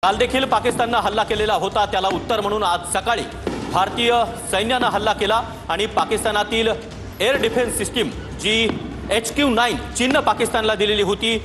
काल देखील पाकिस्ताननं हल्ला केलेला होता, त्याला उत्तर म्हणून आज सकाळी भारतीय सैन्यानं हल्ला केला आणि पाकिस्तानातील एअर डिफेन्स सिस्टीम जी HQ-9 चीननं पाकिस्तानला दिलेली होती,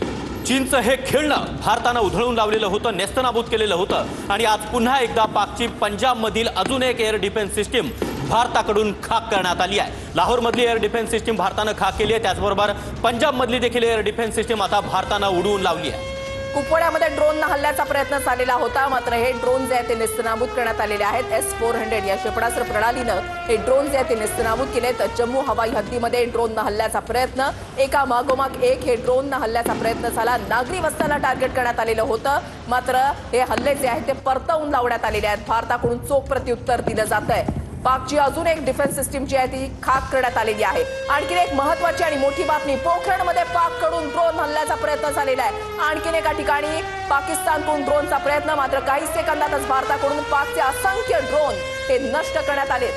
चीनचं हे खेळणं भारतानं उधळून लावलेलं होतं, नेस्तनाबूत केलेलं होतं आणि आज पुन्हा एकदा पाकची पंजाबमधील अजून एक एअर डिफेन्स सिस्टीम भारताकडून खाक करण्यात आली आहे। लाहोरमधली एअर डिफेन्स सिस्टीम भारतानं खाक केली आहे, त्याचबरोबर पंजाबमधली देखील एअर डिफेन्स सिस्टीम आता भारतानं उडवून लावली आहे। कुपवाड्यामध्ये ड्रोन हल्ल्याचा प्रयत्न झालेला होता, मात्र हे ड्रोन जे आहेत ते नेस्तनाबूत करण्यात आलेले आहेत। S-400 या क्षेपणास्त्र प्रणालीनं हे ड्रोन जे आहेत ते नेस्तनाबूत केलेत। जम्मू हवाई हद्दीमध्ये ड्रोन हल्ल्याचा प्रयत्न, एका मागोमाग एक हे ड्रोन हल्ल्याचा प्रयत्न झाला। नागरी वस्त्यांना टार्गेट करण्यात आलेलं होतं, मात्र हे हल्ले जे आहेत ते परतवून लावण्यात आलेले आहेत। भारताकडून चोख प्रत्युत्तर दिलं जातंय। पाकची अजून एक डिफेन्स सिस्टीम जी आहे ती खाक करण्यात आलेली आहे। आणखी एक महत्त्वाची आणि मोठी बातमी, पोखरणमध्ये पाककडून ड्रोन हल्ल्याचा प्रयत्न झालेला आहे। आणखी एका ठिकाणी पाकिस्तानकडून ड्रोनचा प्रयत्न, मात्र काही सेकंदातच भारताकडून पाकचे असंख्य ड्रोन ते नष्ट करण्यात आले।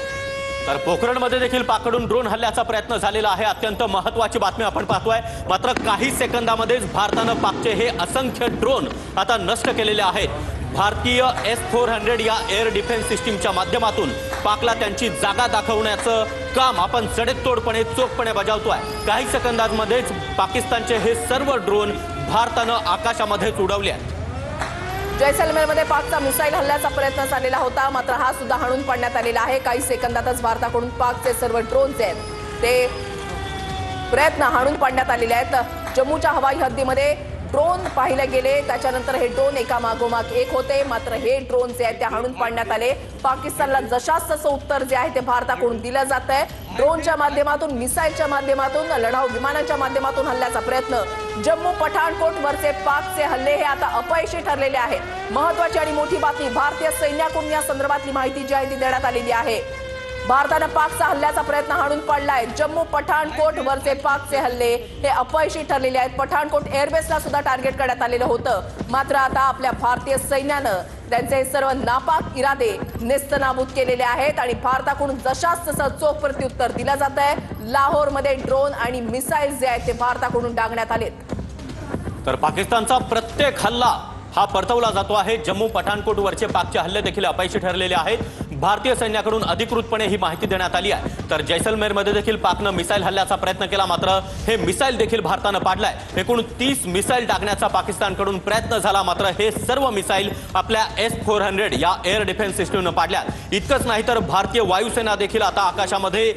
तर पोखरणमध्ये देखील पाककडून ड्रोन हल्ल्याचा प्रयत्न झालेला आहे। अत्यंत महत्त्वाची बातमी आपण पाहतोय, मात्र काही सेकंदामध्येच भारतानं पाकचे हे असंख्य ड्रोन आता नष्ट केलेले आहेत। भारतीय S-400 या एअर डिफेन्स सिस्टीमच्या माध्यमातून पाकला त्यांची जागा दाखवण्याचं काम आपण सडेतोडपणे चोखपणे बजावतोय। काही सेकंदांमध्येच पाकिस्तानचे हे सर्व ड्रोन भारतानं आकाशामध्येच उडवले आहेत। जैसलमेरमध्ये पाकचा मिसाईल हल्ल्याचा प्रयत्न झालेला होता, मात्र हा सुद्धा हाणून पाडण्यात आलेला आहे। काही सेकंदातच भारताकडून पाकचे सर्व ड्रोन जे आहेत ते प्रयत्न हाणून पाडण्यात आलेले आहेत। जम्मूच्या हवाई हद्दीमध्ये ड्रोन पाहिले गेले, त्याच्यानंतर हे ड्रोन एका मागोमाग एक होते, मात्र हे ड्रोन जे आहेत ते हाणून पाडण्यात आले। पाकिस्तानला जशास तसं उत्तर जे आहे ते भारताकडून दिलं जात आहे। ड्रोनच्या माध्यमातून, मिसाईलच्या माध्यमातून, लढाऊ विमानांच्या माध्यमातून हल्ल्याचा प्रयत्न। जम्मू पठाणकोट वरचे पाकचे हल्ले हे आता अपयशी ठरलेले आहेत। महत्त्वाची आणि मोठी बातमी, भारतीय सैन्याकडून या संदर्भातली माहिती जी आहे ती देण्यात आलेली आहे। भारतानं पाकचा हल्ल्याचा प्रयत्न हाणून पाडलाय। जम्मू पठाणकोट वरचे पाकचे हल्ले हे अपयशी ठरलेले आहेत। पठाणकोट एअरबेसला सुद्धा टार्गेट करण्यात आलेलं होतं, मात्र आता आपल्या भारतीय सैन्यानं त्यांचे सर्व नापाक इरादे नेस्तनाबूत केलेले आहेत आणि भारताकडून जशास तसं चोख प्रत्युत्तर दिलं जात आहे। लाहोरमध्ये ड्रोन आणि मिसाईल जे आहेत ते भारताकडून डागण्यात आलेत। तर पाकिस्तानचा प्रत्येक हल्ला हा परतवला जातो आहे। जम्मू पठाणकोट वरचे पाकचे हल्ले देखील अपयशी ठरलेले आहेत। भारतीय सैन्याकडून अधिकृतपणे ही माहिती देण्यात आली आहे। तर जैसलमेरमध्ये देखील पाकनं मिसाईल हल्ल्याचा प्रयत्न केला, मात्र हे मिसाईल देखील भारतानं पाडलाय। एकूण 30 मिसाईल टाकण्याचा पाकिस्तानकडून प्रयत्न झाला, मात्र हे सर्व मिसाईल आपल्या S-400 या एअर डिफेन्स सिस्टीमनं पाडल्या। इतकंच नाही तर भारतीय वायुसेना देखील आता आकाशामध्ये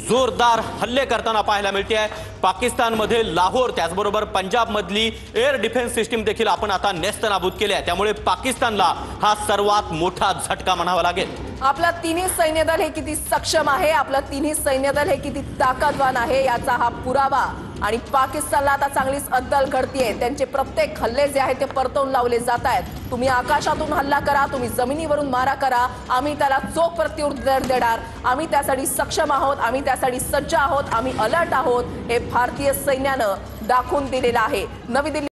जोरदार हल्ले करताना पाहायला मिळते आहे। पाकिस्तानमध्ये लाहोर, त्याचबरोबर पंजाबमधली एअर डिफेन्स सिस्टीम देखील आपण आता नेस्तनाबूत केली आहे। त्यामुळे पाकिस्तानला हा सर्वात मोठा झटका म्हणावा लागेल। आपलं तिन्ही सैन्यदल हे किती सक्षम आहे, आपलं तिन्ही सैन्यदल हे किती ताकदवान आहे याचा हा पुरावा। आणि पाकिस्तानला आता चांगलीच अद्दल घडतीये। त्यांचे प्रत्येक हल्ले जे आहेत ते परतवून लावले जात आहेत। तुम्ही आकाशातून हल्ला करा, तुम्ही जमिनीवरून मारा करा, आम्ही त्याला चोख प्रत्युत्तर देणार। आम्ही त्यासाठी सक्षम आहोत, आम्ही त्यासाठी सज्ज आहोत, आम्ही अलर्ट आहोत, हे भारतीय सैन्यानं दाखवून दिलेलं आहे। नवी दिल्ली